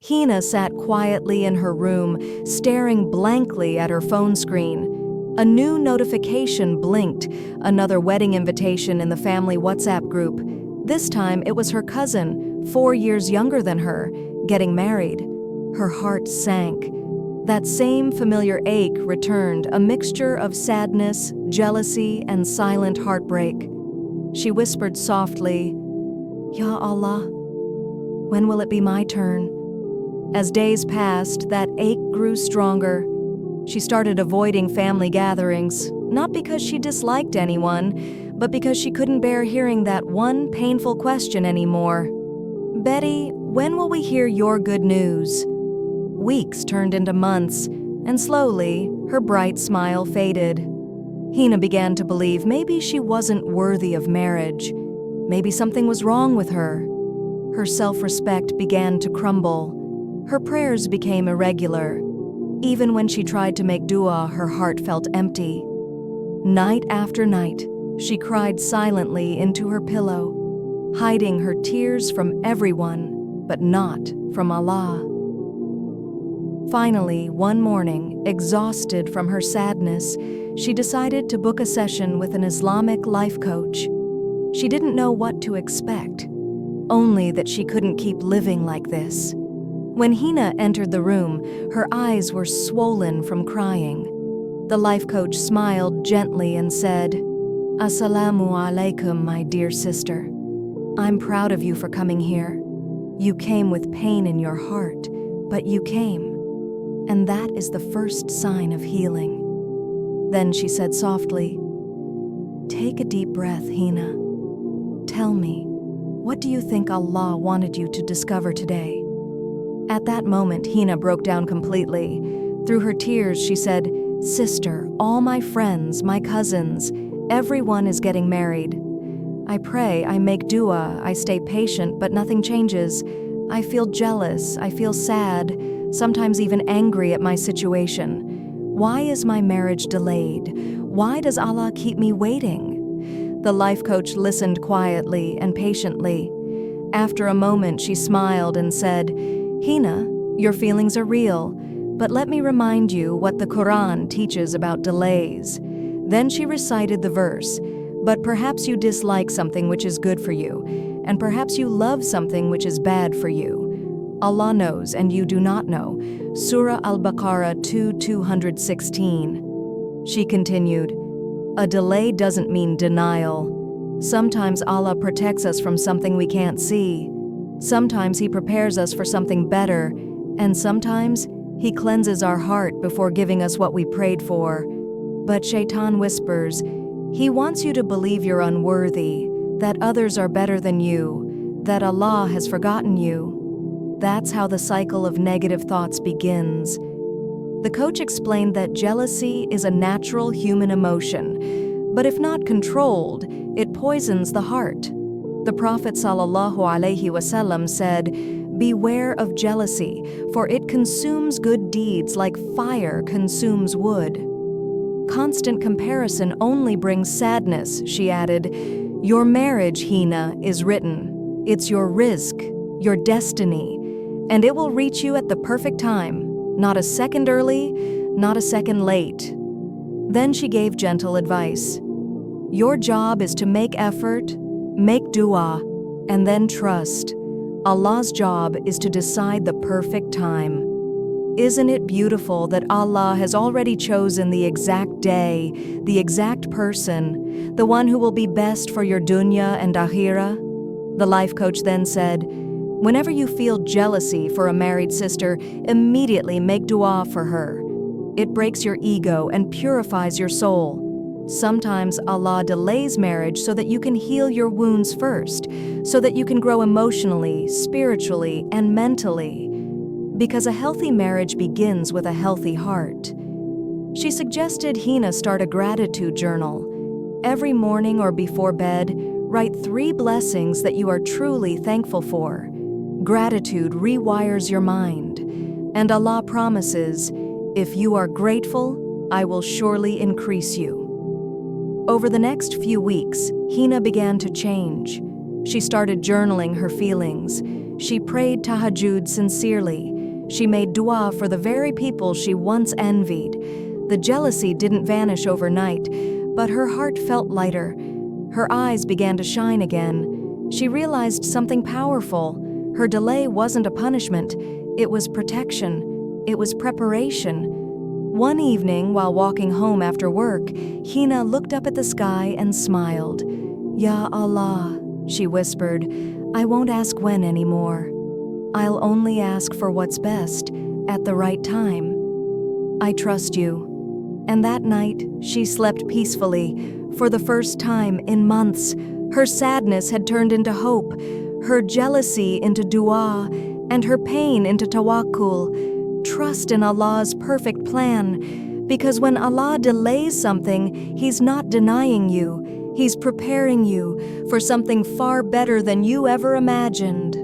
Hina sat quietly in her room, staring blankly at her phone screen. A new notification blinked, another wedding invitation in the family WhatsApp group. This time it was her cousin, 4 years younger than her, getting married. Her heart sank. That same familiar ache returned, a mixture of sadness, jealousy, and silent heartbreak. She whispered softly, "Ya Allah, when will it be my turn?" As days passed, that ache grew stronger. She started avoiding family gatherings, not because she disliked anyone, but because she couldn't bear hearing that one painful question anymore. "Betty, when will we hear your good news?" Weeks turned into months, and slowly, her bright smile faded. Hina began to believe maybe she wasn't worthy of marriage. Maybe something was wrong with her. Her self-respect began to crumble. Her prayers became irregular. Even when she tried to make dua, her heart felt empty. Night after night, she cried silently into her pillow, hiding her tears from everyone, but not from Allah. Finally, one morning, exhausted from her sadness, she decided to book a session with an Islamic life coach. She didn't know what to expect, only that she couldn't keep living like this. When Hina entered the room, her eyes were swollen from crying. The life coach smiled gently and said, "Assalamu alaikum, my dear sister. I'm proud of you for coming here. You came with pain in your heart, but you came. And that is the first sign of healing." Then she said softly, "Take a deep breath, Hina. Tell me, what do you think Allah wanted you to discover today?" At that moment, Hina broke down completely. Through her tears, she said, "Sister, all my friends, my cousins, everyone is getting married. I pray, I make dua, I stay patient, but nothing changes. I feel jealous, I feel sad, sometimes even angry at my situation. Why is my marriage delayed? Why does Allah keep me waiting?" The life coach listened quietly and patiently. After a moment, she smiled and said, "Hina, your feelings are real, but let me remind you what the Quran teaches about delays." Then she recited the verse, "But perhaps you dislike something which is good for you, and perhaps you love something which is bad for you. Allah knows and you do not know." Surah Al-Baqarah 2:216. She continued, "A delay doesn't mean denial. Sometimes Allah protects us from something we can't see. Sometimes He prepares us for something better, and sometimes He cleanses our heart before giving us what we prayed for. But Shaitan whispers, he wants you to believe you're unworthy, that others are better than you, that Allah has forgotten you." That's how the cycle of negative thoughts begins. The coach explained that jealousy is a natural human emotion, but if not controlled, it poisons the heart. The Prophet ﷺ said, "Beware of jealousy, for it consumes good deeds like fire consumes wood." Constant comparison only brings sadness, she added. Your marriage, Hina, is written. It's your rizq, your destiny, and it will reach you at the perfect time, not a second early, not a second late. Then she gave gentle advice. Your job is to make effort, make dua, and then trust. Allah's job is to decide the perfect time. Isn't it beautiful that Allah has already chosen the exact day, the exact person, the one who will be best for your dunya and akhirah? The life coach then said, whenever you feel jealousy for a married sister, immediately make dua for her. It breaks your ego and purifies your soul. Sometimes Allah delays marriage so that you can heal your wounds first, so that you can grow emotionally, spiritually, and mentally. Because a healthy marriage begins with a healthy heart. She suggested Hina start a gratitude journal. Every morning or before bed, write 3 blessings that you are truly thankful for. Gratitude rewires your mind. And Allah promises, if you are grateful, I will surely increase you. Over the next few weeks, Hina began to change. She started journaling her feelings. She prayed tahajjud sincerely. She made dua for the very people she once envied. The jealousy didn't vanish overnight, but her heart felt lighter. Her eyes began to shine again. She realized something powerful. Her delay wasn't a punishment. It was protection. It was preparation. One evening, while walking home after work, Hina looked up at the sky and smiled. "Ya Allah," she whispered, "I won't ask when anymore. I'll only ask for what's best at the right time. I trust you." And that night, she slept peacefully. For the first time in months, her sadness had turned into hope, her jealousy into dua, and her pain into tawakkul. Trust in Allah's perfect plan, because when Allah delays something, He's not denying you. He's preparing you for something far better than you ever imagined.